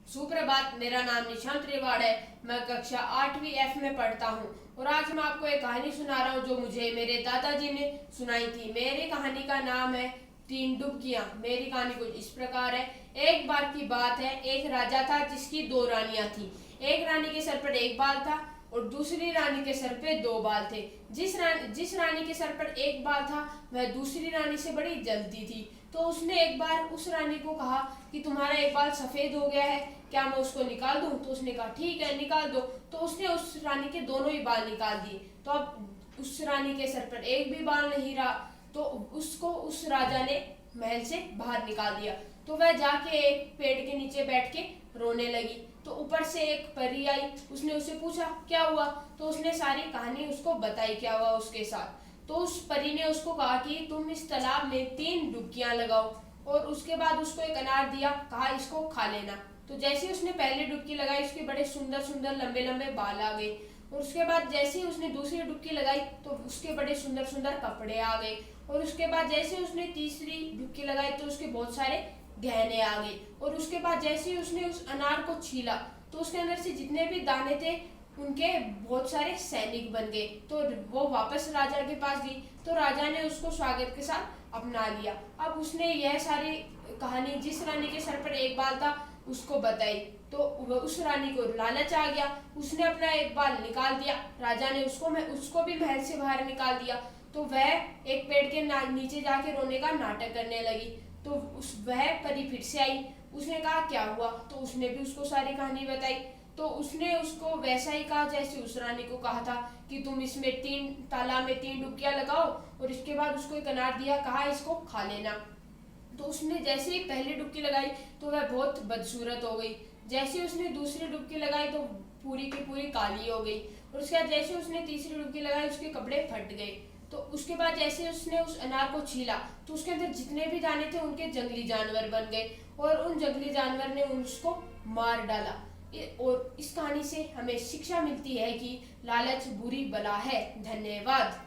सुप्रभात। मेरा नाम निशांत रेवाड़ है। मैं कक्षा 8वीं F में पढ़ता हूँ और आज मैं आपको एक कहानी सुना रहा हूँ जो मुझे मेरे दादाजी ने सुनाई थी। मेरी कहानी का नाम है तीन डुबकियाँ। मेरी कहानी कुछ इस प्रकार है। एक बार की बात है, एक राजा था जिसकी दो रानियां थी। एक रानी के सर पर एक बाल था और दूसरी रानी के सर पे दो बाल थे। जिस रानी के सर पर एक बाल था वह दूसरी रानी से बड़ी जलती थी। तो उसने एक बार उस रानी को कहा कि तुम्हारा एक बाल सफेद हो गया है, क्या मैं उसको निकाल दूं? तो उसने कहा ठीक है, निकाल दो। तो उसने उस रानी के दोनों ही बाल निकाल दिए। तो अब उस रानी के सर पर एक भी बाल नहीं रहा। तो उसको उस राजा ने महल से बाहर निकाल दिया। तो वह जाके एक पेड़ के नीचे बैठ के रोने लगी। तो ऊपर से एक परी आई, उसने उससे पूछा क्या हुआ? तो उसने सारी कहानी उसको बताई क्या हुआ उसके साथ। तो उस परी ने उसको कहा कि तुम इस तालाब में 3 डुबकियां लगाओ और उसके बाद उसको एक अनार दिया, कहा इसको खा लेना। तो जैसे ही उसने पहली डुबकी लगाई उसके बड़े सुंदर सुंदर लंबे लंबे बाल आ गए और उसके बाद जैसे ही उसने दूसरी डुबकी लगाई तो उसके बड़े सुंदर सुंदर कपड़े आ गए और उसके बाद जैसे ही उसने तीसरी डुबकी लगाई तो उसके बहुत सारे गहने आ गए और उसके बाद जैसे ही उसने उस अनार को छीला तो उसके अंदर से जितने भी दाने थे उनके बहुत सारे सैनिक बन गए। तो वो वापस राजा के पास गई तो राजा ने उसको स्वागत के साथ अपना लिया। अब उसने यह सारी कहानी जिस रानी के सर पर एक बाल था उसको बताई। तो उस रानी को लालच आ गया, उसने अपना एक बाल निकाल दिया। राजा ने उसको भी महल से बाहर निकाल दिया। तो वह एक पेड़ के नीचे जाके रोने का नाटक करने लगी। तो वह परी फिर से आई, उसने कहा क्या हुआ? तो उसने भी उसको सारी कहानी बताई। तो उसने उसको वैसा ही कहा जैसे उस रानी को कहा था कि तुम इसमें तालाब में 3 डुबकियां लगाओ और इसके बाद उसको एक अनार दिया, कहा इसको खा लेना। तो उसने जैसे ही पहली डुबकी लगाई तो वह बहुत बदसूरत हो गई। जैसे ही उसने दूसरी डुबकी लगाई तो पूरी की पूरी काली हो गई और उसके बाद जैसे उसने तीसरी डुबकी लगाई उसके कपड़े फट गए। तो उसके बाद जैसे उसने उस अनार को छीला तो उसके अंदर जितने भी दाने थे उनके जंगली जानवर बन गए और उन जंगली जानवर ने उसको मार डाला। और इस कहानी से हमें शिक्षा मिलती है कि लालच बुरी बला है। धन्यवाद।